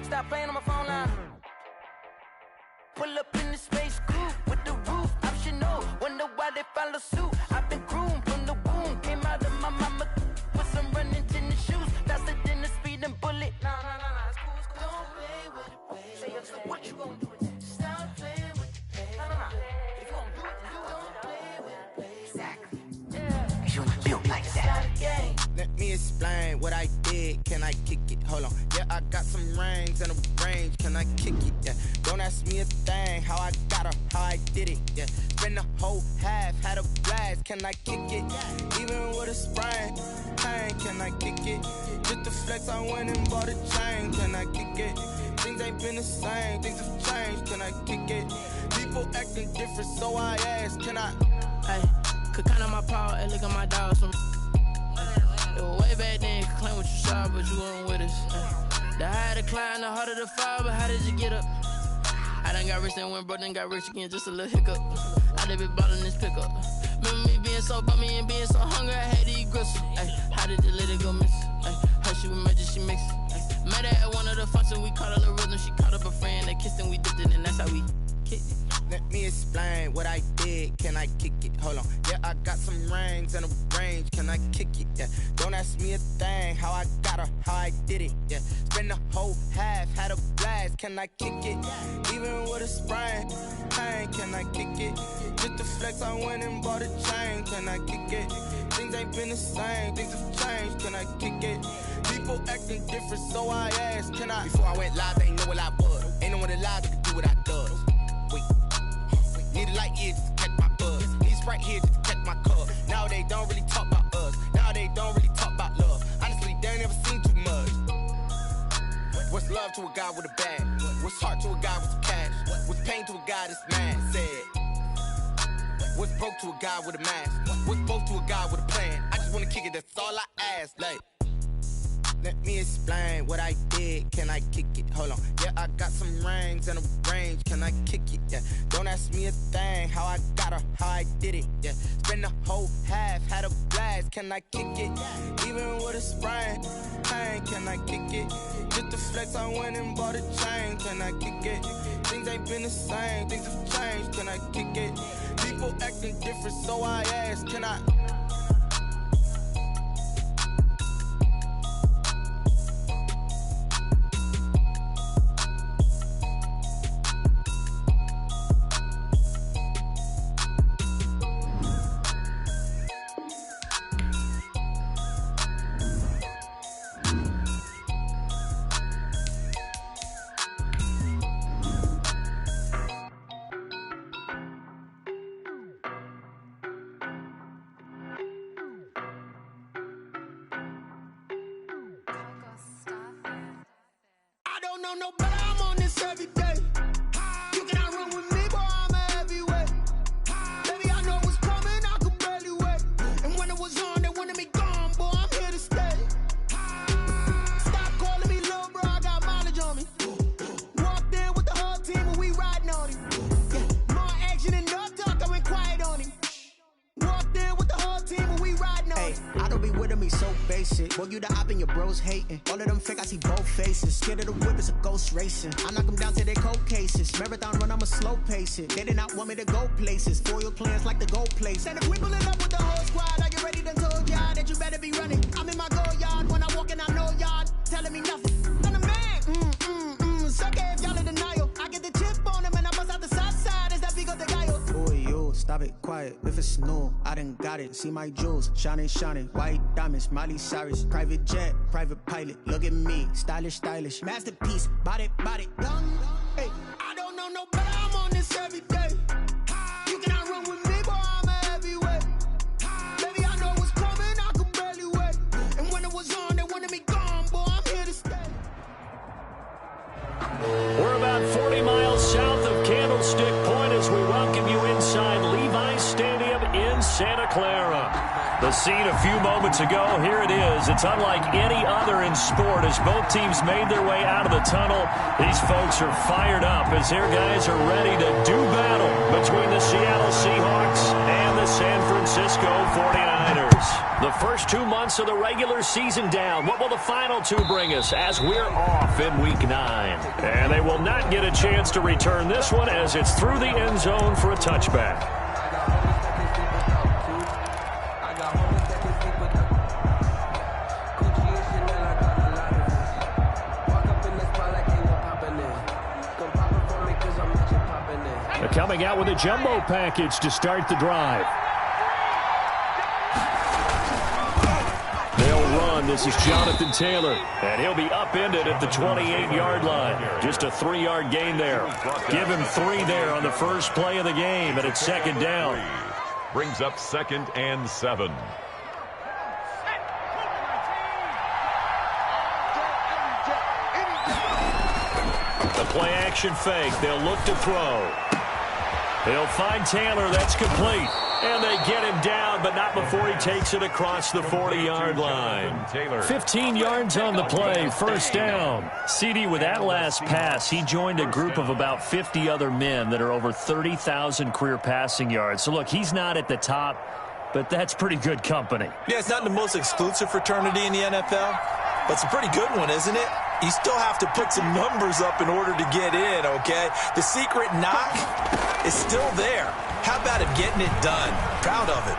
Stop playing on my phone line. Pull up in the space coupe with the roof optional. Wonder why they follow suit. I've been groomed from the womb. Came out of my mama with some running tennis shoes. Faster than the speeding bullet. Nah, it's cool, it's cool. Don't play with it, baby. Say so what you gonna do with it? Stop playing with it, baby. Nah. If you gonna do it, then do it. Don't play with it, baby. Exactly. Yeah. You built like that. Let me explain what I did. Can I kick it? Hold on. Yeah, I got some rings and a range. Can I kick it? Yeah. Don't ask me a thing. How I got her, how I did it. Yeah. Spend the whole half, had a blast. Can I kick it? Even with a sprain. Pain, can I kick it? Just the flex, I went and bought a chain. Can I kick it? Things ain't been the same. Things have changed. Can I kick it? People acting different, so I ask. Can I? Hey, could count on my power and look at my dogs from. It was way back then, could claim what you saw, but you weren't with us. The higher the climb, the harder the fall, but how did you get up? I done got rich, then went broke, then got rich again, just a little hiccup. I done been ballin' this pickup. Remember me being so bummy and being so hungry, I had to eat gristle. Ay, how did the lady go miss? Ay, her she was magic, she mixed. Met her at one of the functions, we caught a little rhythm, she caught up a friend, they kissed and we dipped it, and that's how we kicked it. Let me explain what I did. Can I kick it? Hold on. Yeah, I got some rings and a range. Can I kick it? Yeah. Don't ask me a thing. How I got her, how I did it. Yeah. Spend the whole half, had a blast. Can I kick it? Even with a sprain. Pain, can I kick it? Just the flex, I went and bought a chain. Can I kick it? Things ain't been the same. Things have changed. Can I kick it? People acting different, so I asked. Can I? Before I went live, they ain't know what I was. Ain't no one alive that could do what I does. Need a light here just to catch my buzz. Need Sprite here just to catch my cup. Now they don't really talk about us. Now they don't really talk about love. Honestly, they ain't never seen too much. What's love to a guy with a bag? What's heart to a guy with some cash? What's pain to a guy that's mad? Said. What's broke to a guy with a mask? What's both to a guy with a plan? I just wanna kick it, that's all I ask. Like, let me explain what I did. Can I kick it? Hold on. Yeah, I got some rings and a range. Can I kick it? Yeah. Don't ask me a thing. How I got her, how I did it. Yeah. Spend the whole half, had a blast. Can I kick it? Even with a sprain. Pain, can I kick it? Just the flex, I went and bought a chain. Can I kick it? Things ain't been the same. Things have changed. Can I kick it? People acting different, so I ask. Can I? No better, I'm on this every day. You cannot run with me, boy, I'm a heavyweight. Baby, I know what's coming, I could barely wait. And when it was on, they wanted me gone, boy, I'm here to stay. Stop calling me little bro, I got mileage on me. Walked in with the whole team and we riding on him. Yeah. More action than no talk, I went quiet on him. Walked in with the whole team and we riding on him. I don't be with him, he's so basic. Boy, you the op and your bros hating. All of them fake, I see both faces. Scared of the whip, it's a ghost racing. I knock them down to their cold cases. Marathon run, I'ma slow pace it. They did not want me to go places. Foil plans like the gold place. And if we pulling up with the whole squad, are you ready to told y'all that you better be running? I'm in my go yard. When I walk in, I know y'all telling me nothing. I'm the man. Suck it if y'all in denial. I get the chip on them and I bust out the south side. Is that Vigo de Gallo? Boy, yo, stop it, quiet. If it's new, I done got it. See my jewels, shining, shining. White diamonds, Miley Cyrus. Private jet, private pilot. Look at me, stylish, stylish. Masterpiece, body, young. Hey, I don't know no better, I'm on this every day. You cannot run with me, boy, I'm a heavyweight. Baby, I know what's coming, I could barely wait. And when it was on, they wanted me gone, boy, I'm here to stay. We're about 40 miles south of Candlestick Point as we welcome you inside Levi's Stadium in Santa Clara. The scene a few moments ago, here it is. It's unlike any other in sport as both teams made their way out of the tunnel. These folks are fired up as their guys are ready to do battle between the Seattle Seahawks and the San Francisco 49ers. The first 2 months of the regular season down. What will the final two bring us as we're off in Week 9? And they will not get a chance to return this one as it's through the end zone for a touchback. Coming out with a jumbo package to start the drive. They'll run. This is Jonathan Taylor. And he'll be upended at the 28-yard line. Just a 3-yard gain there. Give him 3 there on the first play of the game, and it's second down. Brings up 2nd and 7. The play-action fake. They'll look to throw. He'll find Taylor. That's complete. And they get him down, but not before he takes it across the 40-yard line. 15 yards on the play. First down. CD, with that last pass, he joined a group of about 50 other men that are over 30,000 career passing yards. So, look, he's not at the top, but that's pretty good company. Yeah, it's not the most exclusive fraternity in the NFL, but it's a pretty good one, isn't it? You still have to put some numbers up in order to get in, okay? The secret knock is still there. How about him getting it done? Proud of it.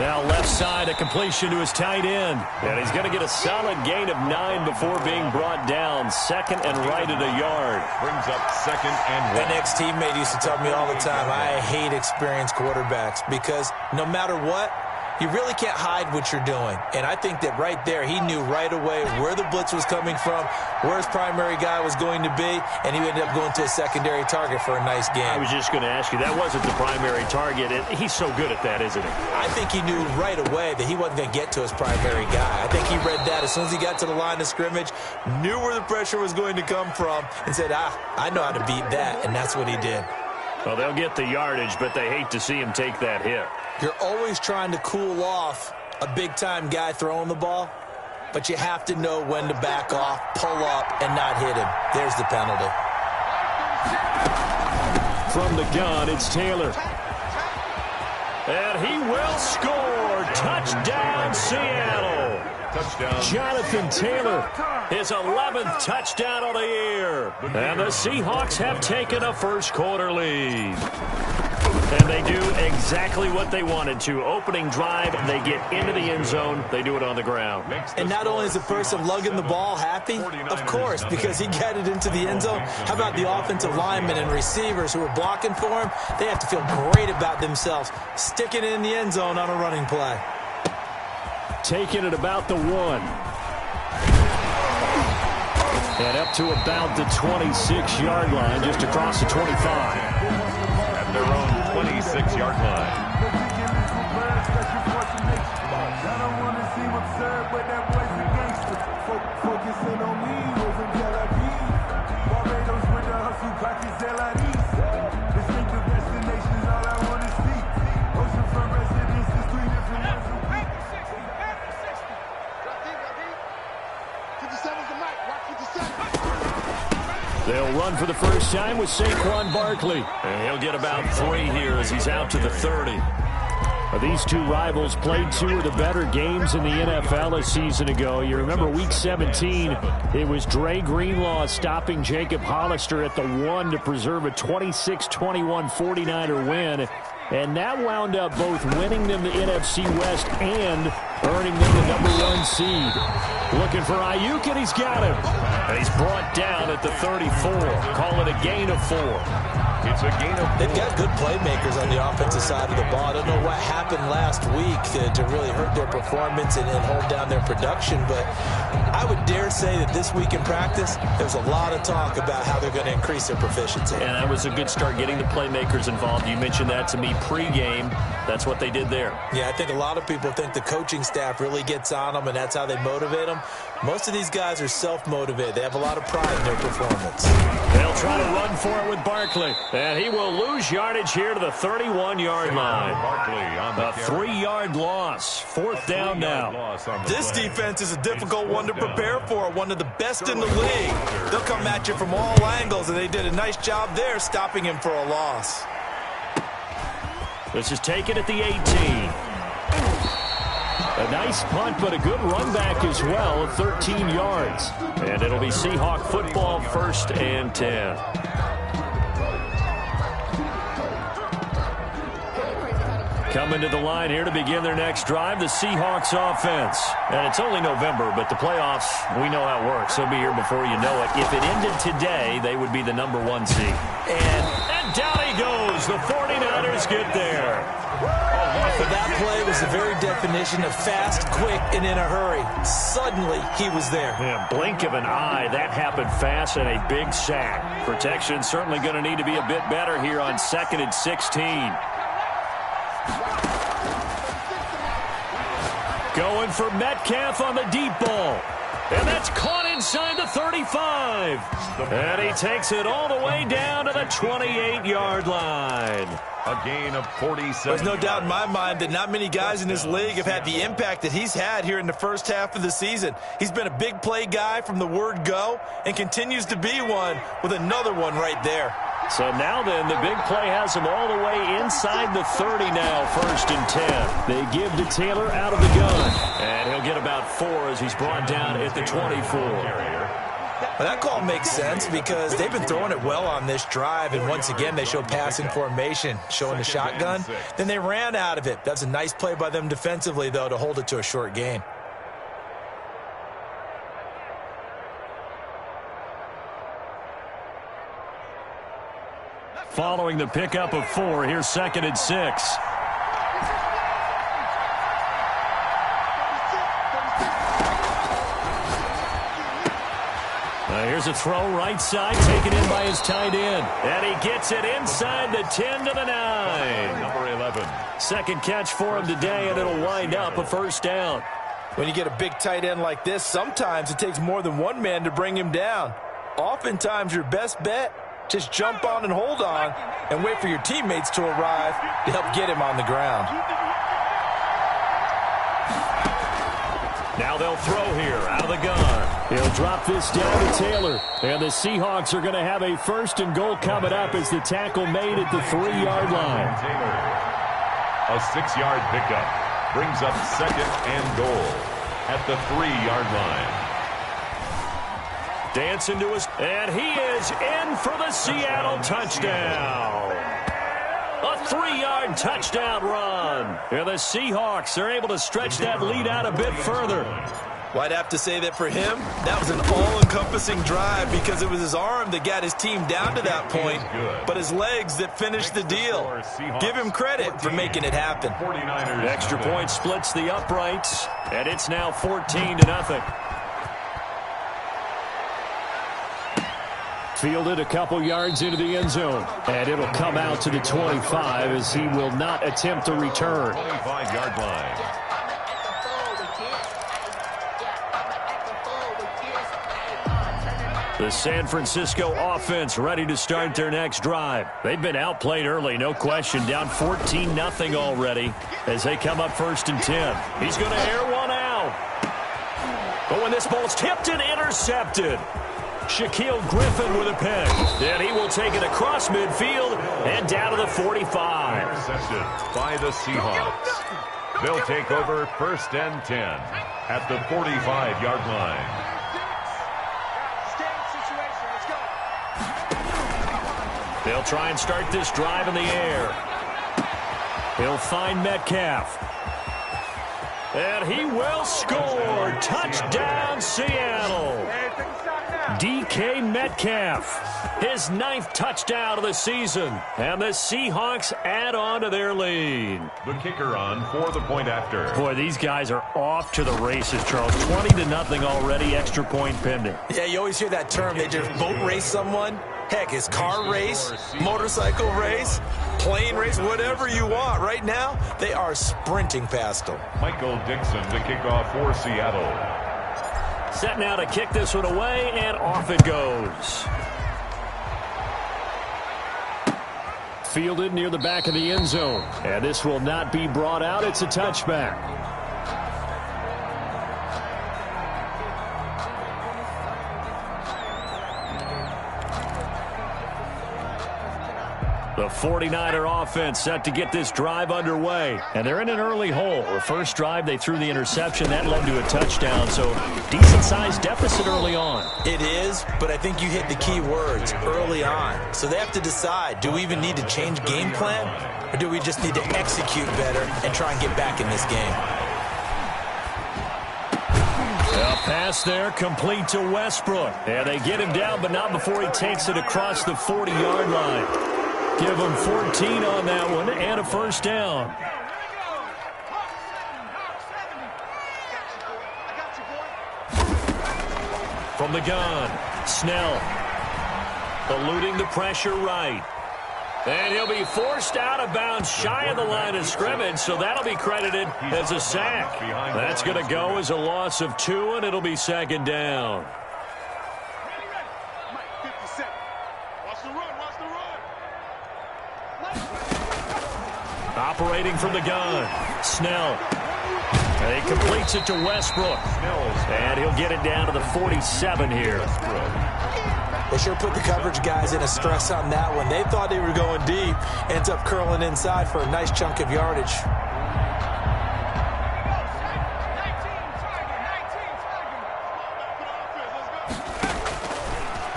Now left side, a completion to his tight end. And he's going to get a solid gain of 9 before being brought down. Second and right at a yard. Brings up 2nd and 1. An ex-teammate used to tell me all the time, I hate experienced quarterbacks because no matter what, you really can't hide what you're doing. And I think that right there, he knew right away where the blitz was coming from, where his primary guy was going to be, and he ended up going to a secondary target for a nice game. I was just going to ask you, that wasn't the primary target. He's so good at that, isn't he? I think he knew right away that he wasn't going to get to his primary guy. I think he read that as soon as he got to the line of scrimmage, knew where the pressure was going to come from, and said, I know how to beat that, and that's what he did. Well, they'll get the yardage, but they hate to see him take that hit. You're always trying to cool off a big-time guy throwing the ball, but you have to know when to back off, pull up, and not hit him. There's the penalty. From the gun, it's Taylor. And he will score. Touchdown, Seattle. Touchdown. Jonathan Taylor, his 11th touchdown of the year. And the Seahawks have taken a first-quarter lead. And they do exactly what they wanted to. Opening drive, they get into the end zone. They do it on the ground. And not only is the person lugging the ball happy, of course, because he got it into the end zone. How about the offensive linemen and receivers who are blocking for him? They have to feel great about themselves, sticking it in the end zone on a running play. Taking it about the 1. And up to about the 26-yard line, just across the 25. At their own 26-yard line. They'll run for the first time with Saquon Barkley. And he'll get about 3 here as he's out to the 30. These two rivals played 2 of the better games in the NFL a season ago. You remember Week 17, it was Dre Greenlaw stopping Jacob Hollister at the 1 to preserve a 26-21 49er win. And that wound up both winning them the NFC West and earning them the #1 seed. Looking for Ayuk, and he's got him. And he's brought down at the 34. Call it a gain of 4. It's a gain of 4. They've got good playmakers on the offensive side of the ball. I don't know what happened last week to really hurt their performance and hold down their production, but I would dare say that this week in practice, there's a lot of talk about how they're going to increase their proficiency. And that was a good start, getting the playmakers involved. You mentioned that to me pregame. That's what they did there. Yeah, I think a lot of people think the coaching staff really gets on them, and that's how they motivate them. Most of these guys are self-motivated. They have a lot of pride in their performance. They'll try to run for it with Barkley. And he will lose yardage here to the 31-yard line. A 3-yard loss. 4th down now. This defense is a difficult one to prepare for. One of the best in the league. They'll come at you from all angles, and they did a nice job there stopping him for a loss. This is taken at the 18. A nice punt, but a good run back as well of 13 yards. And it'll be Seahawk football, 1st and 10. Coming to the line here to begin their next drive, the Seahawks offense. And it's only November, but the playoffs, we know how it works. They'll be here before you know it. If it ended today, they would be the number 1 seed. And down he goes. The 49ers get there. That play was the very definition of fast, quick, and in a hurry. Suddenly, he was there. Yeah, blink of an eye. That happened fast and a big sack. Protection certainly going to need to be a bit better here on 2nd and 16. Going for Metcalf on the deep ball. And that's caught inside the 35. And he takes it all the way down to the 28-yard line. A gain of 47. There's no doubt in my mind that not many guys in this league have had the impact that he's had here in the first half of the season. He's been a big play guy from the word go and continues to be one with another one right there. So now then, the big play has him all the way inside the 30 now, 1st and 10. They give to Taylor out of the gun. And he'll get about 4 as he's brought down at the 24. Well, that call makes sense because they've been throwing it well on this drive, and once again they show passing formation, showing the shotgun. Then they ran out of it. That's a nice play by them defensively, though, to hold it to a short gain. Following the pickup of 4, here's 2nd and 6. Here's a throw right side, taken in by his tight end. And he gets it inside the 10 to the 9. Number 11. Second catch for him today, and it'll wind up a 1st down. When you get a big tight end like this, sometimes it takes more than one man to bring him down. Oftentimes, your best bet, just jump on and hold on and wait for your teammates to arrive to help get him on the ground. Now they'll throw here out of the gun. He'll drop this down to Taylor. And the Seahawks are going to have a 1st and goal coming up as the tackle made at the 3-yard line. Taylor, a 6-yard pickup, brings up 2nd and goal at the 3-yard line. Dancing to his, and he is in for the Seattle touchdown. A 3-yard touchdown run. And the Seahawks are able to stretch that lead out a bit further. Well, I'd have to say that for him, that was an all-encompassing drive because it was his arm that got his team down to that point, but his legs that finished the deal. Give him credit for making it happen. The extra point splits the uprights, and it's now 14-0. Fielded a couple yards into the end zone. And it'll come out to the 25 as he will not attempt to return. 25-yard line. The San Francisco offense ready to start their next drive. They've been outplayed early, no question. Down 14-0 already as they come up 1st and 10. He's going to air one out. But when this ball's tipped and intercepted, Shaquille Griffin with a pick. And he will take it across midfield and down to the 45. Intercepted by the Seahawks. They'll take over 1st and 10 at the 45-yard line. They'll try and start this drive in the air. He'll find Metcalf. And he will score. Touchdown, Seattle. DK Metcalf, his 9th touchdown of the season. And the Seahawks add on to their lead. The kicker on for the point after. Boy, these guys are off to the races, Charles. 20-0 already, extra point pending. Yeah, you always hear that term. They just boat race someone. Heck, it's car race, motorcycle race, plane race, whatever you want. Right now, they are sprinting past them. Michael Dixon to kick off for Seattle. Set now to kick this one away, and off it goes. Fielded near the back of the end zone. And this will not be brought out. It's a touchback. The 49er offense set to get this drive underway. And they're in an early hole. The first drive, they threw the interception. That led to a touchdown. So decent-sized deficit early on. It is, but I think you hit the key words, early on. So they have to decide, do we even need to change game plan? Or do we just need to execute better and try and get back in this game? A pass there, complete to Westbrook. And they get him down, but not before he takes it across the 40-yard line. Give him 14 on that one and a first down. From the gun, Snell. Eluding the pressure right. And he'll be forced out of bounds shy of the line of scrimmage, so that'll be credited as a sack. That's going to go as a loss of 2, and it'll be second down. Operating from the gun, Snell. And he completes it to Westbrook. And he'll get it down to the 47 here. They sure put the coverage guys in a stress on that one. They thought they were going deep. Ends up curling inside for a nice chunk of yardage.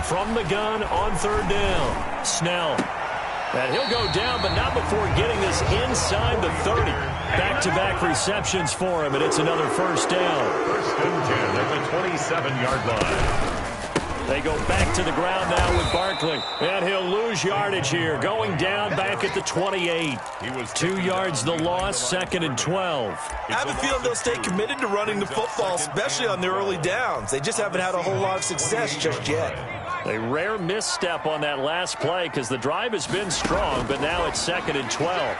From the gun on third down, Snell. And he'll go down, but not before getting this inside the 30. Back-to-back receptions for him, and it's another first down. First and 10 at the 27-yard line. They go back to the ground now with Barkley. And he'll lose yardage here, going down back at the 28. 2 yards the loss, second and 12. I have a feeling they'll stay committed to running the football, especially on their early downs. They just haven't had a whole lot of success just yet. A rare misstep on that last play because the drive has been strong, but now it's second and 12.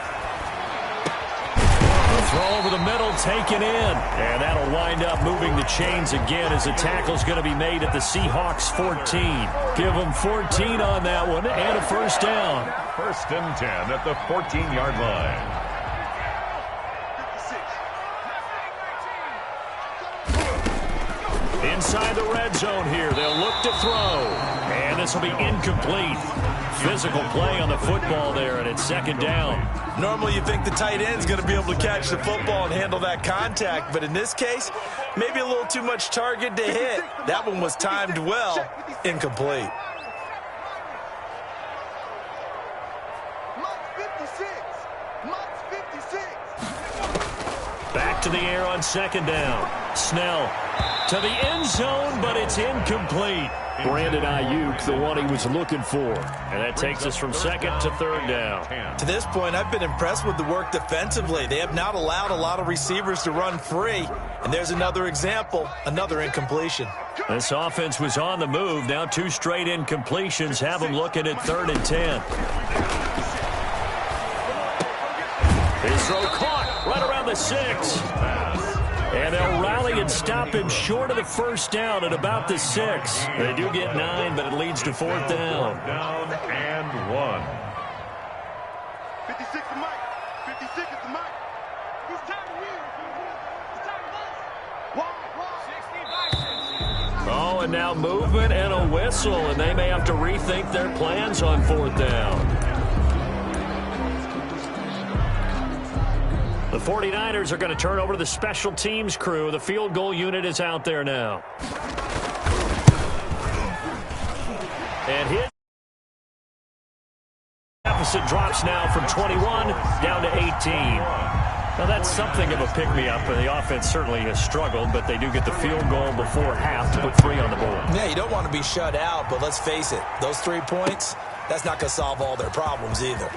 Throw over the middle, taken in. And that'll wind up moving the chains again as the tackle's going to be made at the Seahawks 14. Give them 14 on that one and a first down. First and 10 at the 14-yard line. Inside the red zone here, they'll look to throw. And this will be incomplete. Physical play on the football there, and it's second down. Normally you think the tight end's going to be able to catch the football and handle that contact, but in this case, maybe a little too much target to hit. That one was timed well, incomplete. Back to the air on second down. Snell to the end zone, but it's incomplete. Brandon Ayuk, the one he was looking for. And that takes us from second to third down. To this point, I've been impressed with the work defensively. They have not allowed a lot of receivers to run free. And there's another example, another incompletion. This offense was on the move. Now 2 straight incompletions have them looking at third and 10. His throw caught right around the 6. And they'll rally and stop him short of the first down at about the 6. They do get 9, but it leads to fourth down. Down and 1. 56 to Mike. 56 is to Mike. He's time to win. He's time to win. Oh, and now movement and a whistle, and they may have to rethink their plans on fourth down. The 49ers are going to turn over to the special teams crew. The field goal unit is out there now. And his deficit drops now from 21 down to 18. Now that's something of a pick-me-up, and the offense certainly has struggled, but they do get the field goal before half to put 3 on the board. Yeah, you don't want to be shut out, but let's face it, those 3 points, that's not going to solve all their problems either.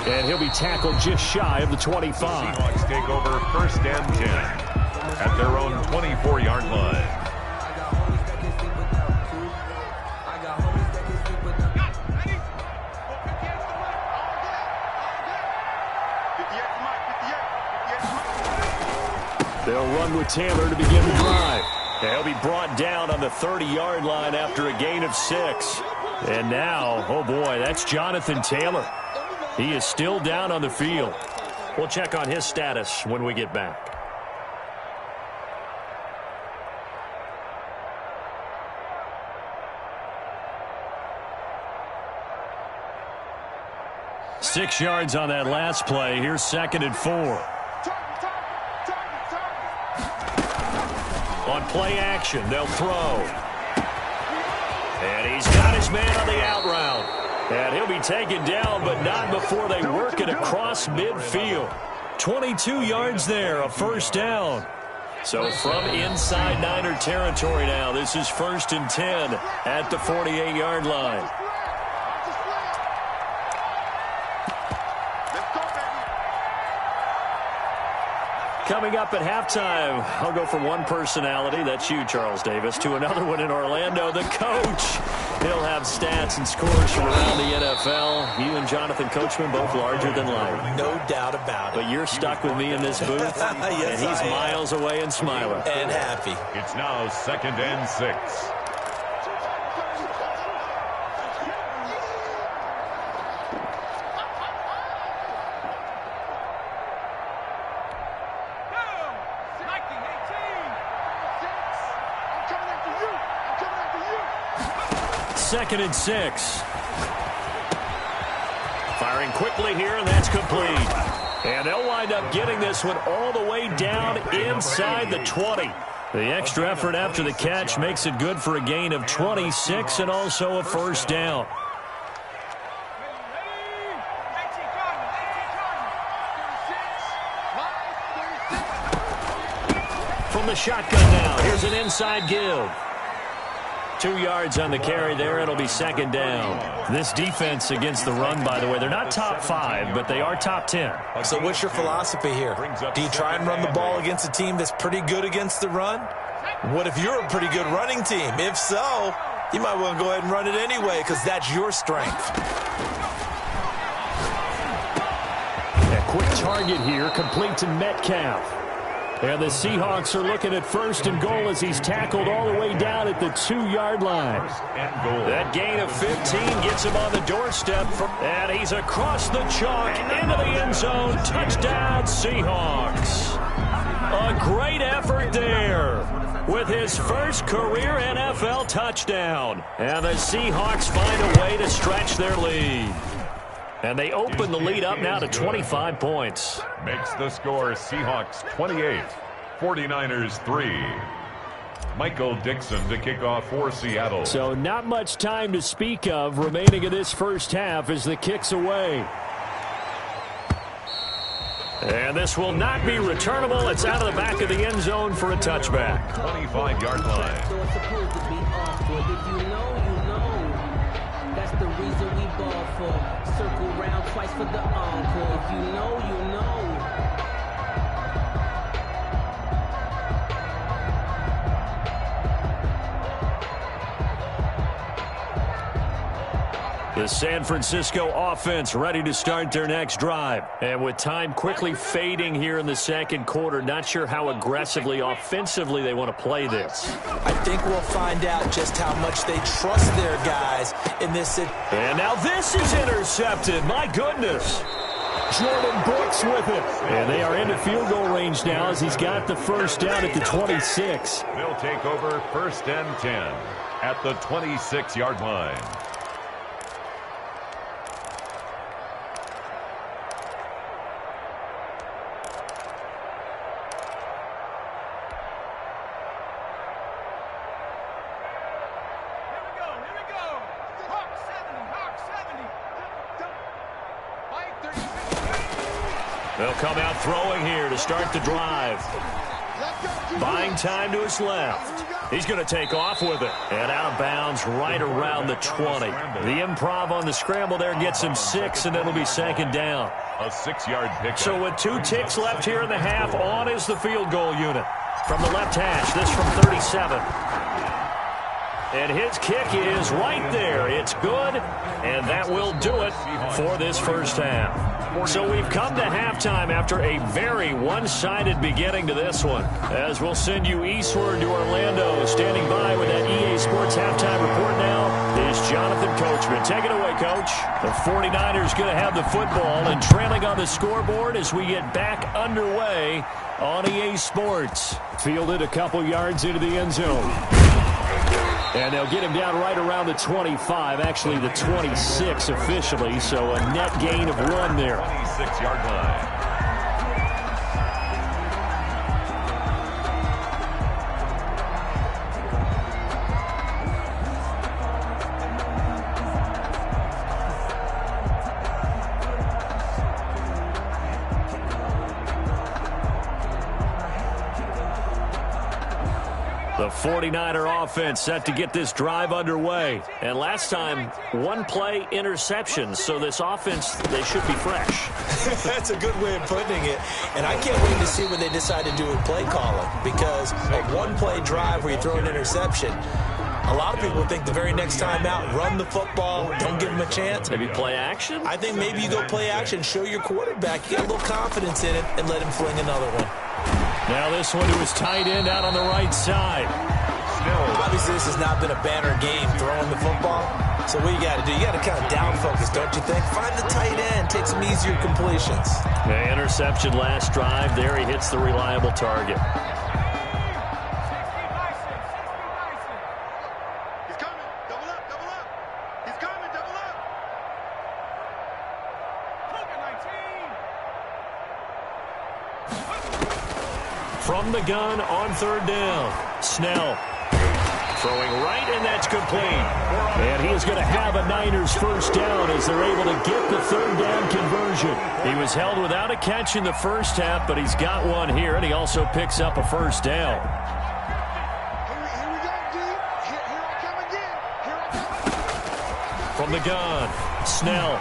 And he'll be tackled just shy of the 25. Seahawks take over first and 10 at their own 24-yard line. They'll run with Taylor to begin the drive. They'll be brought down on the 30-yard line after a gain of 6. And now, oh boy, that's Jonathan Taylor. He is still down on the field. We'll check on his status when we get back. 6 yards on that last play. Here's 2nd and 4. On play action, they'll throw. And he's got his man on the out route. And he'll be taken down, but not before they work it across midfield. 22 yards there, a 1st down. So from inside Niner territory now, this is 1st and 10 at the 48-yard line. Coming up at halftime, I'll go from one personality, that's you, Charles Davis, to another one in Orlando, the coach. He'll have stats and scores from around the NFL. You and Jonathan Coachman both larger than life. No doubt about it. But you're stuck with me in this booth, yes, and he's miles away and smiling. And happy. It's now 2nd and 6. Second and 6. Firing quickly here, and that's complete. And they'll wind up getting this one all the way down inside the 20. The extra effort after the catch makes it good for a gain of 26 and also a 1st down. From the shotgun now, here's an inside give. 2 yards on the carry there. It'll be 2nd down. This defense against the run, by the way, they're not top 5, but they are top 10. So what's your philosophy here? Do you try and run the ball against a team that's pretty good against the run? What if you're a pretty good running team? If so, you might want to go ahead and run it anyway because that's your strength. A quick target here, complete to Metcalf. And the Seahawks are looking at 1st and goal as he's tackled all the way down at the 2-yard line. That gain of 15 gets him on the doorstep. And he's across the chalk into the end zone. Touchdown, Seahawks. A great effort there with his first career NFL touchdown. And the Seahawks find a way to stretch their lead. And they open the lead up now to 25 points. Makes the score Seahawks 28, 49ers 3. Michael Dixon to kick off for Seattle. So not much time to speak of remaining in this first half as the kick's away. And this will not be returnable. It's out of the back of the end zone for a touchback. 25-yard line. So it's supposed to be awkward. If you know, you know. That's the reason we ball for. Circle round twice for the encore. If you know, you know. The San Francisco offense ready to start their next drive. And with time quickly fading here in the 2nd quarter, not sure how aggressively, offensively they want to play this. I think we'll find out just how much they trust their guys in this. And now this is intercepted. My goodness. Jordan Brooks with it. And they are into field goal range now as he's got the 1st down at the 26. They'll take over 1st and 10 at the 26-yard line. They'll come out throwing here to start the drive. Buying time to his left. He's going to take off with it. And out of bounds right around the 20. The improv on the scramble there gets him 6, and it'll be 2nd down. A 6-yard pick. So with 2 ticks left here in the half, on is the field goal unit. From the left hash, this from 37. And his kick is right there. It's good, and that will do it for this first half. So we've come to halftime after a very one-sided beginning to this one. As we'll send you eastward to Orlando. Standing by with that EA Sports halftime report now is Jonathan Coachman. Take it away, Coach. The 49ers going to have the football and trailing on the scoreboard as we get back underway on EA Sports. Fielded a couple yards into the end zone. And they'll get him down right around the 25, actually the 26 officially, so a net gain of 1 there. 26-yard line. The 49er offense set to get this drive underway. And last time, 1-play interception. So this offense, they should be fresh. That's a good way of putting it. And I can't wait to see what they decide to do with play calling. Because a 1-play drive where you throw an interception, a lot of people think the very next time out, run the football, don't give them a chance. Maybe play action? I think maybe you go play action, show your quarterback, you get a little confidence in it, and let him fling another one. Now this one to his tight end out on the right side. Obviously, this has not been a banner game throwing the football. So what you got to do, you got to kind of down focus, don't you think? Find the tight end, take some easier completions. The interception last drive. There he hits the reliable target. He's coming. Double up, double up. He's coming, double up. From the gun on 3rd down. Snell throwing right, and that's complete. And he is going to have a Niners first down as they're able to get the 3rd down conversion. He was held without a catch in the first half, but he's got one here, and he also picks up a first down. Here we go, dude. Here I come again. Here I come. From the gun, Snell.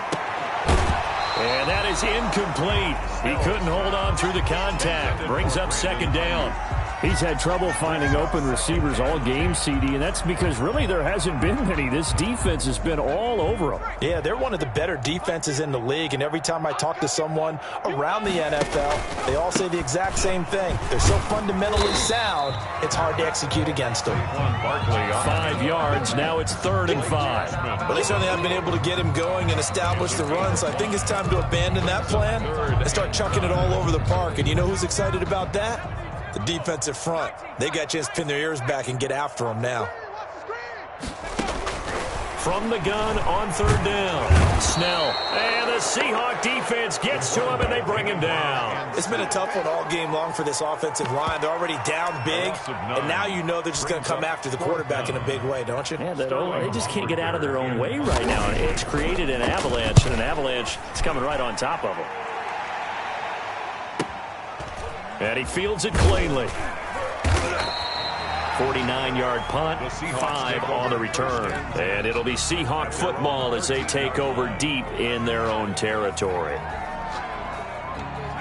And that is incomplete. He couldn't hold on through the contact. Brings up 2nd down. He's had trouble finding open receivers all game, CD, and that's because really there hasn't been many. This defense has been all over them. Yeah, they're one of the better defenses in the league, and every time I talk to someone around the NFL, they all say the exact same thing. They're so fundamentally sound, it's hard to execute against them. 5 yards, now it's 3rd and 5. Well, they certainly haven't been able to get him going and establish the run, so I think it's time to abandon that plan and start chucking it all over the park. And you know who's excited about that? The defensive front. They got a chance to pin their ears back and get after them now. From the gun on 3rd down. Snell. And the Seahawk defense gets to him, and they bring him down. It's been a tough one all game long for this offensive line. They're already down big, and now you know they're just going to come after the quarterback in a big way, don't you? Yeah, they just can't get out of their own way right now. It's created an avalanche, and an avalanche is coming right on top of them. And he fields it cleanly. 49-yard punt, 5 on the return. And it'll be Seahawk football as they take over deep in their own territory.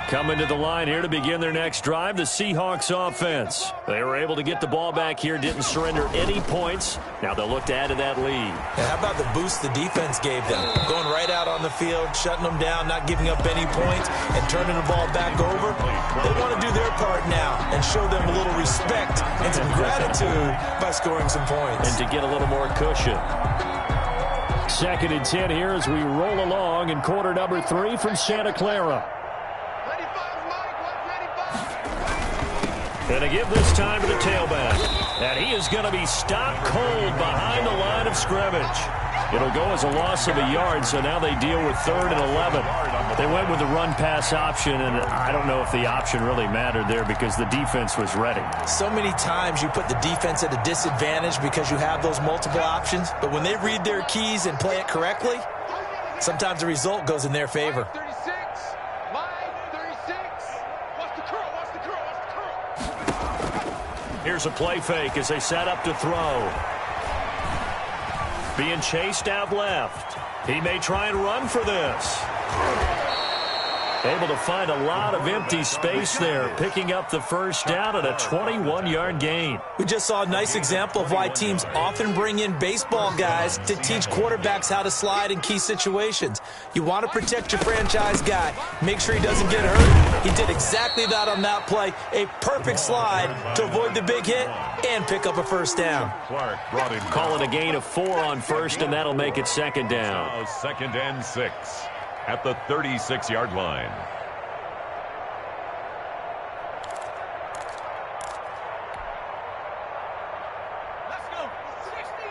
Coming to the line here to begin their next drive, the Seahawks offense. They were able to get the ball back here, didn't surrender any points. Now they'll look to add to that lead. And how about the boost the defense gave them? Going right out on the field, shutting them down, not giving up any points, and turning the ball back over. They want to do their part now and show them a little respect and some gratitude by scoring some points. And to get a little more cushion. 2nd and 10 here as we roll along in quarter number 3 from Santa Clara. And to give this time to the tailback. And he is going to be stopped cold behind the line of scrimmage. It'll go as a loss of a yard, so now they deal with 3rd and 11. They went with the run-pass option, and I don't know if the option really mattered there because the defense was ready. So many times you put the defense at a disadvantage because you have those multiple options, but when they read their keys and play it correctly, sometimes the result goes in their favor. Here's a play fake as they set up to throw. Being chased out left. He may try and run for this. Able to find a lot of empty space there, picking up the first down at a 21-yard gain. We just saw a nice example of why teams often bring in baseball guys to teach quarterbacks how to slide in key situations. You want to protect your franchise guy. Make sure he doesn't get hurt. He did exactly that on that play. A perfect slide to avoid the big hit and pick up a first down. Calling a gain of 4 on first, and that'll make it 2nd down. Now 2nd and 6 at the 36-yard line. Let's go. 60.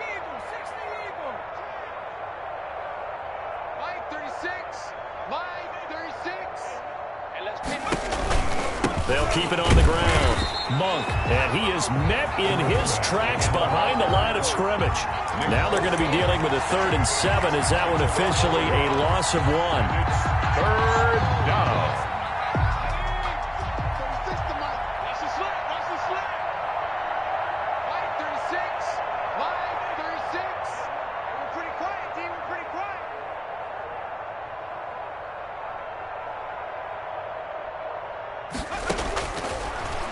Line 36. And let's pin it. They'll keep it on the ground. Monk, and he is met in his tracks behind the line of scrimmage. Now they're going to be dealing with a 3rd and 7. Is that one officially a loss of 1? Third down.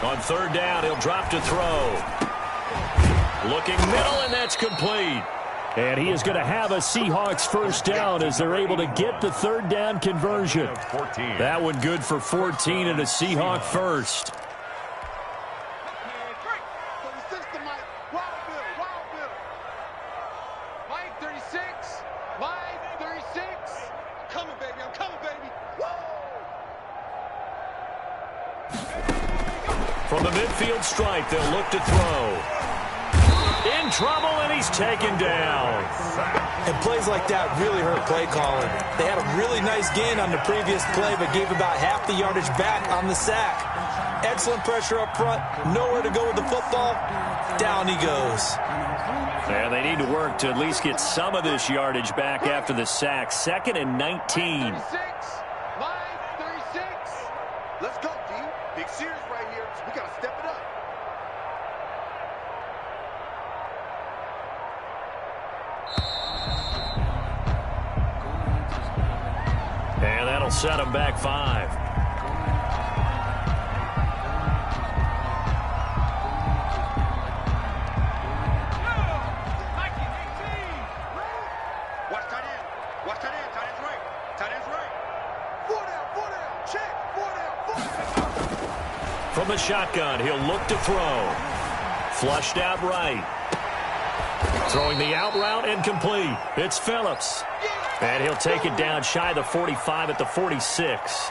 On 3rd down, he'll drop to throw. Looking middle, and that's complete. And he is going to have a Seahawks first down as they're able to get the 3rd down conversion. That one good for 14 and a Seahawk first. Mike 36. Mike 36. I'm coming, baby. I'm coming, baby. From the midfield stripe, they'll look to throw. In trouble, and he's taken down. And plays like that really hurt play calling. They had a really nice gain on the previous play, but gave about half the yardage back on the sack. Excellent pressure up front. Nowhere to go with the football. Down he goes. And they need to work to at least get some of this yardage back after the sack. 2nd and 19. 36. Line 36. Let's go, D. Big series right here. We got to step it up. And that'll set him back 5. Watch tight end. Watch tight end. Tight end's right. Tight end's right. 4 down. 4 down. Check. 4 down. 4 down. From the shotgun, he'll look to throw. Flushed out right. Throwing the out route incomplete. It's Phillips. And he'll take it down shy of the 45 at the 46.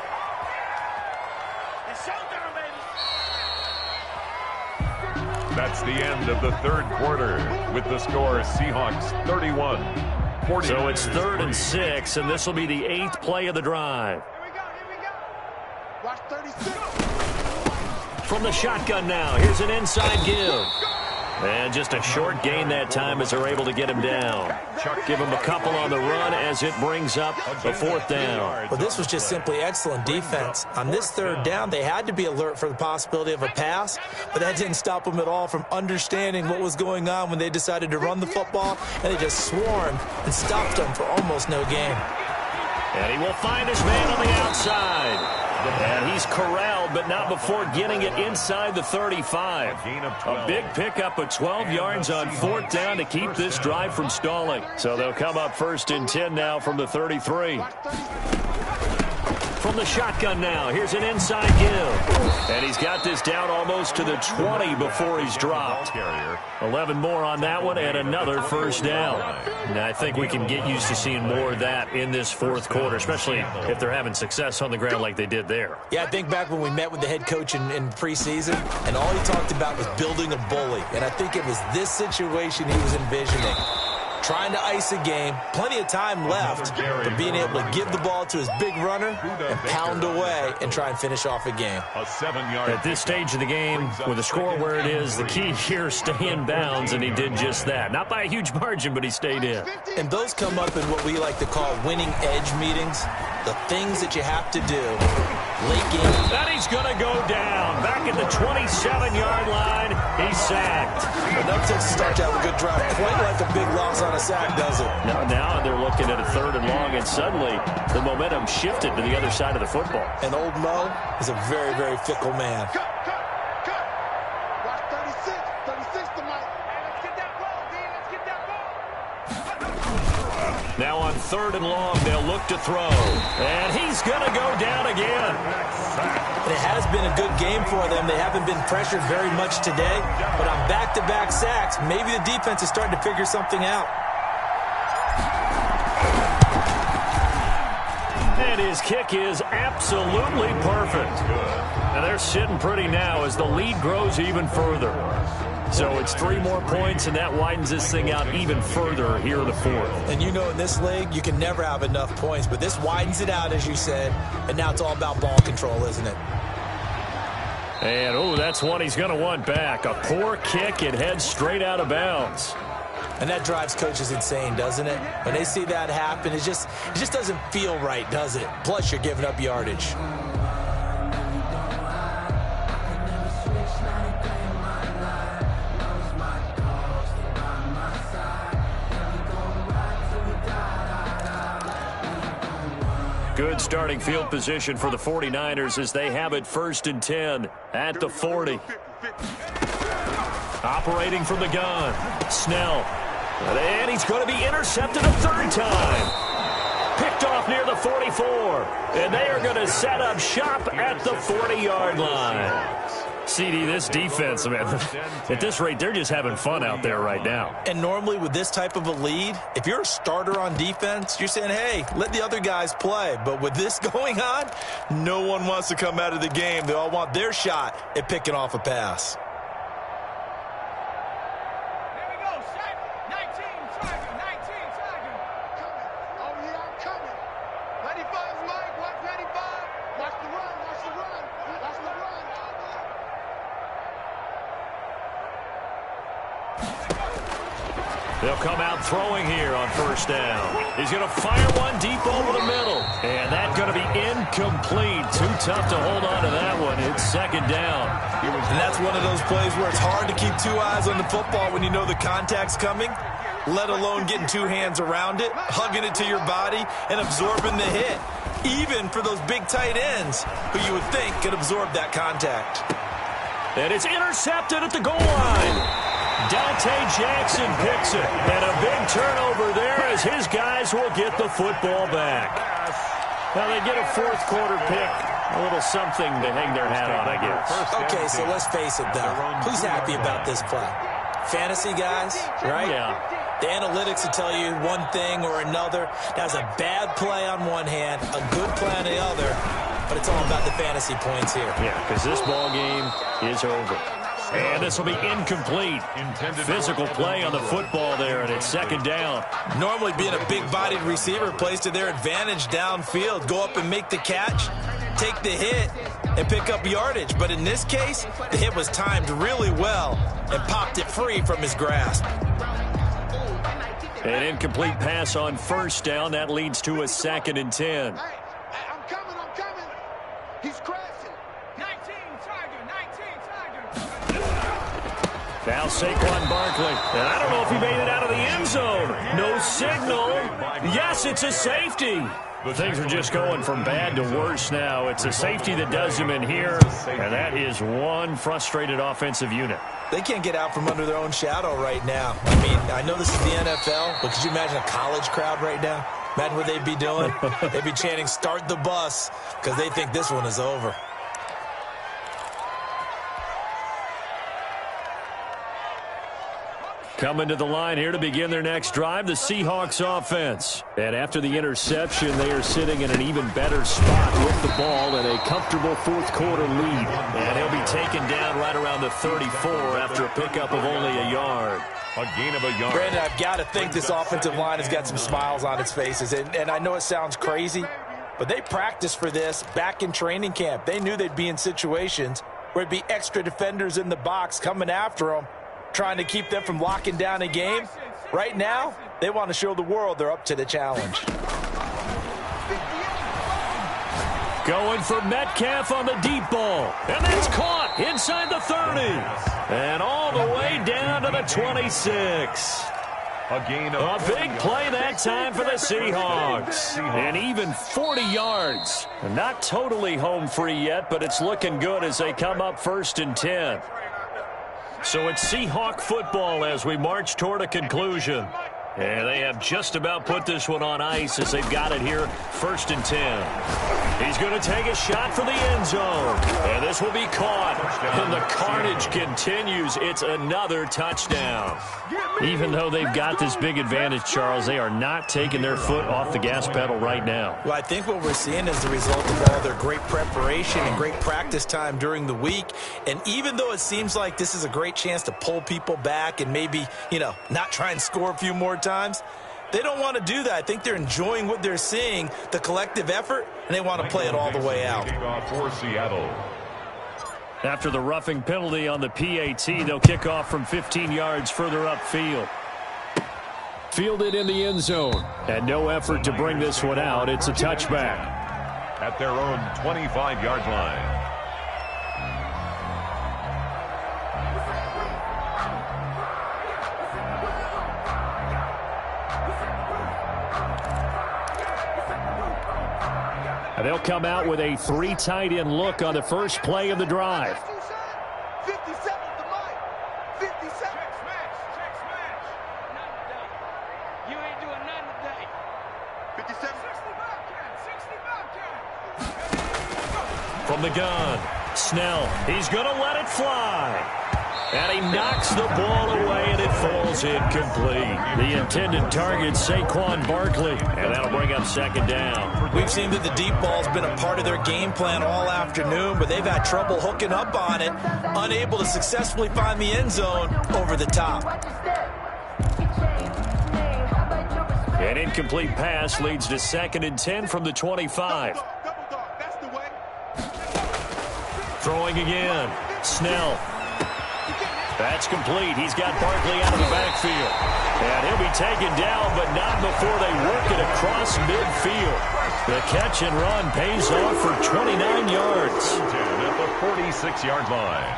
That's the end of the 3rd quarter with the score Seahawks 31. So it's 3rd and 6, and this will be the 8th play of the drive. Here we go. Here we go. Watch 36. From the shotgun now, here's an inside give. And just a short gain that time as they're able to get him down. Give him a couple on the run as it brings up the 4th down. Well, this was just simply excellent defense. On this 3rd down, they had to be alert for the possibility of a pass, but that didn't stop them at all from understanding what was going on when they decided to run the football, and they just swarmed and stopped them for almost no gain. And he will find his man on the outside. And he's corralled, but not before getting it inside the 35. A big pickup of 12 yards on 4th down to keep this drive from stalling. So they'll come up 1st and 10 now from the 33. From the shotgun now, here's an inside give. And he's got this down almost to the 20 before he's dropped. 11 more on that one and another first down. And I think we can get used to seeing more of that in this 4th quarter, especially if they're having success on the ground like they did there. Yeah, I think back when we met with the head coach in preseason, and all he talked about was building a bully. And I think it was this situation he was envisioning. Trying to ice a game, plenty of time left, but being able to give the ball to his big runner and pound away and try and finish off a game. At this stage of the game, with the score where it is, the key here is stay in bounds, and he did just that. Not by a huge margin, but he stayed in. And those come up in what we like to call winning edge meetings, the things that you have to do late game. And he's going to go down. Back at the 27-yard line, he's sacked. And that takes a start to have a good drive. Quite like a big loss on a sack, does it? Now they're looking at a 3rd and long, and suddenly the momentum shifted to the other side of the football. And old Mo is a very, very fickle man. Cut. Watch 36. 36 to Mike. Hey, let's get that ball, D. Let's get that ball. Now on 3rd and long, they'll look to throw. And he's going to go down again. It has been a good game for them. They haven't been pressured very much today. But on back-to-back sacks, maybe the defense is starting to figure something out. And his kick is absolutely perfect. And they're sitting pretty now as the lead grows even further. So it's 3 more points, and that widens this thing out even further here in the 4th. And you know in this league, you can never have enough points, but this widens it out, as you said, and now it's all about ball control, isn't it? And, oh, that's one he's going to want back. A poor kick, it heads straight out of bounds. And that drives coaches insane, doesn't it? When they see that happen, it just doesn't feel right, does it? Plus, you're giving up yardage. Good starting field position for the 49ers as they have it 1st and 10 at the 40. Operating from the gun, Snell. And he's going to be intercepted a 3rd time. Picked off near the 44. And they are going to set up shop at the 40-yard line. CD, this defense, man, at this rate, they're just having fun out there right now. And normally with this type of a lead, if you're a starter on defense, you're saying, hey, let the other guys play. But with this going on, no one wants to come out of the game. They all want their shot at picking off a pass. They'll come out throwing here on 1st down. He's going to fire one deep over the middle. And that's going to be incomplete. Too tough to hold on to that one. It's 2nd down. And that's one of those plays where it's hard to keep 2 eyes on the football when you know the contact's coming, let alone getting 2 hands around it, hugging it to your body, and absorbing the hit. Even for those big tight ends who you would think could absorb that contact. And it's intercepted at the goal line. Dante Jackson picks it. And a big turnover there as his guys will get the football back. Now they get a 4th quarter pick. A little something to hang their hat on, I guess. Okay, so let's face it, though. Who's happy about this play? Fantasy guys, right? Yeah. The analytics will tell you one thing or another. That's a bad play on one hand, a good play on the other, but it's all about the fantasy points here. Yeah, because this ball game is over. And this will be incomplete. Physical play on the football there, and it's 2nd down. Normally being a big-bodied receiver plays to their advantage downfield. Go up and make the catch, take the hit, and pick up yardage. But in this case, the hit was timed really well and popped it free from his grasp. An incomplete pass on 1st down. That leads to a 2nd and 10. I'm coming. He's crashing. Now Saquon Barkley. And I don't know if he made it out of the end zone. No signal. Yes, it's a safety. But things are just going from bad to worse now. It's a safety that does him in here. And that is one frustrated offensive unit. They can't get out from under their own shadow right now. I mean, I know this is the NFL, but could you imagine a college crowd right now? Imagine what they'd be doing. They'd be chanting, "Start the bus," because they think this one is over. Coming to the line here to begin their next drive, the Seahawks offense. And after the interception, they are sitting in an even better spot with the ball and a comfortable 4th quarter lead. And he'll be taken down right around the 34 after a pickup of only a yard. A gain of a yard. Brandon, I've got to think this offensive line has got some smiles on its faces. And I know it sounds crazy, but they practiced for this back in training camp. They knew they'd be in situations where it'd be extra defenders in the box coming after them, trying to keep them from locking down a game. Right now, they want to show the world they're up to the challenge. Going for Metcalf on the deep ball. And that's caught inside the 30. And all the way down to the 26. A big play that time for the Seahawks. And even 40 yards. Not totally home free yet, but it's looking good as they come up 1st and 10. So it's Seahawk football as we march toward a conclusion. And they have just about put this one on ice as they've got it here, 1st and 10. He's going to take a shot for the end zone. And this will be caught. And the carnage continues. It's another touchdown. Even though they've got this big advantage, Charles, they are not taking their foot off the gas pedal right now. Well, I think what we're seeing is the result of all their great preparation and great practice time during the week. And even though it seems like this is a great chance to pull people back and maybe, not try and score a few more times, they don't want to do that. I think they're enjoying what they're seeing, the collective effort, and they want to play it all the way out. For Seattle. After the roughing penalty on the PAT, they'll kick off from 15 yards further upfield. Fielded in the end zone, and no effort to bring this one out. It's a touchback. At their own 25-yard line. They'll come out with a 3 tight end look on the first play of the drive. 57 to Mike. 57. Check smash. Not today. You ain't doing nothing today. 57. 60 From the gun, Snell. He's going to let it fly. And he knocks the ball away, and it falls incomplete. The intended target, Saquon Barkley. And that'll bring up 2nd down. We've seen that the deep ball's been a part of their game plan all afternoon, but they've had trouble hooking up on it, unable to successfully find the end zone over the top. An incomplete pass leads to 2nd and 10 from the 25. Throwing again. Snell. That's complete. He's got Barkley out of the backfield. And he'll be taken down, but not before they work it across midfield. The catch and run pays off for 29 yards. At the 46-yard line.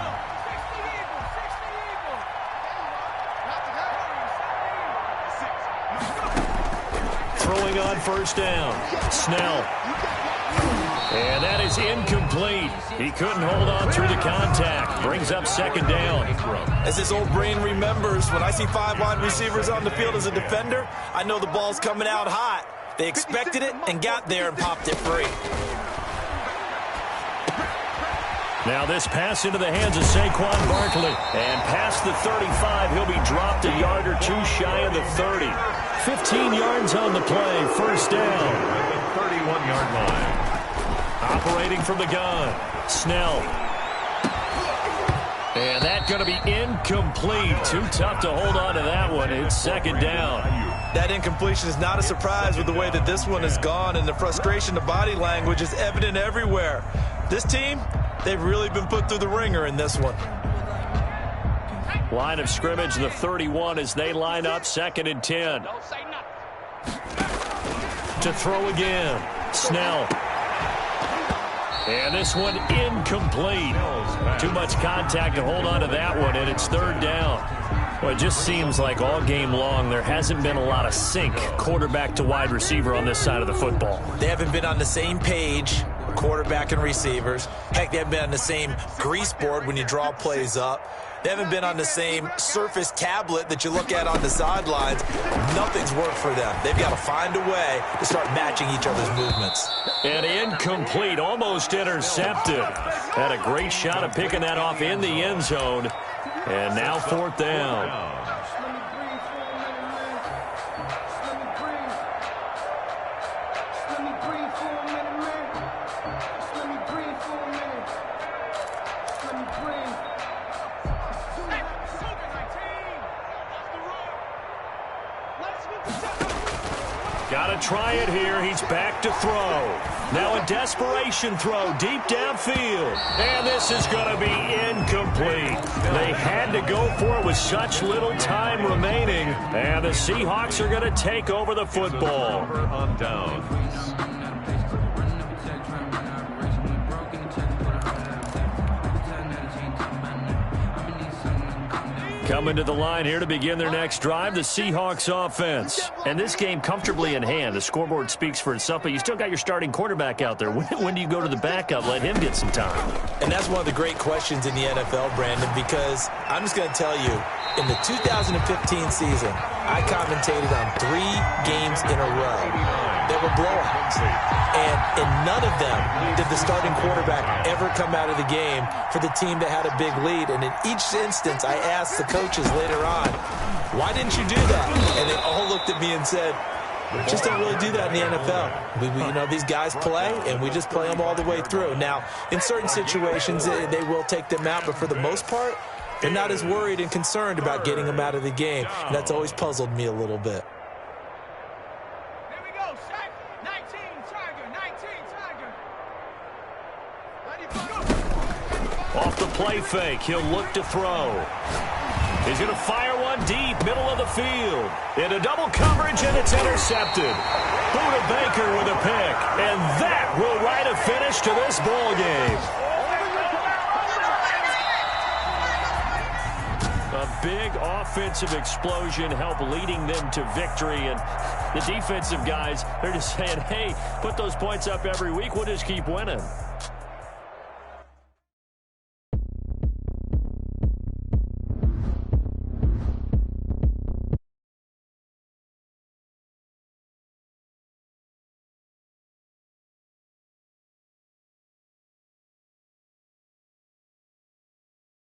Throwing on 1st down. Snell. And that is incomplete. He couldn't hold on through the contact. Brings up 2nd down. As his old brain remembers, when I see 5 wide receivers on the field as a defender, I know the ball's coming out hot. They expected it and got there and popped it free. Now this pass into the hands of Saquon Barkley. And past the 35, he'll be dropped a yard or 2 shy of the 30. 15 yards on the play. 1st down. At the 31-yard line. Operating from the gun, Snell. And that's going to be incomplete. Too tough to hold on to that one. It's 2nd down. That incompletion is not a surprise with the way that this one has gone, and the frustration, the body language is evident everywhere. This team, they've really been put through the ringer in this one. Line of scrimmage, the 31 as they line up 2nd and 10. To throw again, Snell. And this one incomplete. Too much contact to hold on to that one, and it's 3rd down. Well, it just seems like all game long there hasn't been a lot of sync quarterback to wide receiver on this side of the football. They haven't been on the same page, quarterback and receivers. Heck, they haven't been on the same grease board when you draw plays up. They haven't been on the same surface tablet that you look at on the sidelines. Nothing's worked for them. They've got to find a way to start matching each other's movements. And incomplete, almost intercepted. Had a great shot of picking that off in the end zone. And now 4th down. Got to try it here. He's back to throw. Now a desperation throw deep downfield. And this is going to be incomplete. They had to go for it with such little time remaining. And the Seahawks are going to take over the football. On downs. Coming to the line here to begin their next drive, the Seahawks offense. And this game comfortably in hand. The scoreboard speaks for itself, but you still got your starting quarterback out there. When do you go to the backup, let him get some time? And that's one of the great questions in the NFL, Brandon, because I'm just going to tell you, in the 2015 season, I commentated on 3 games in a row that were blowouts. And in none of them did the starting quarterback ever come out of the game for the team that had a big lead. And in each instance, I asked the coaches later on, why didn't you do that? And they all looked at me and said, just don't really do that in the NFL. These guys play, and we just play them all the way through. Now, in certain situations, they will take them out, but for the most part, they're not as worried and concerned about getting them out of the game. And that's always puzzled me a little bit. Here we go, Shaq. 19, Tiger, 19, Tiger. Off the play fake, he'll look to throw. He's going to fire one deep, middle of the field. Into double coverage, and it's intercepted. Buda Baker with a pick. And that will write a finish to this ball game. A big offensive explosion helped leading them to victory. And the defensive guys, they're just saying, hey, put those points up every week. We'll just keep winning.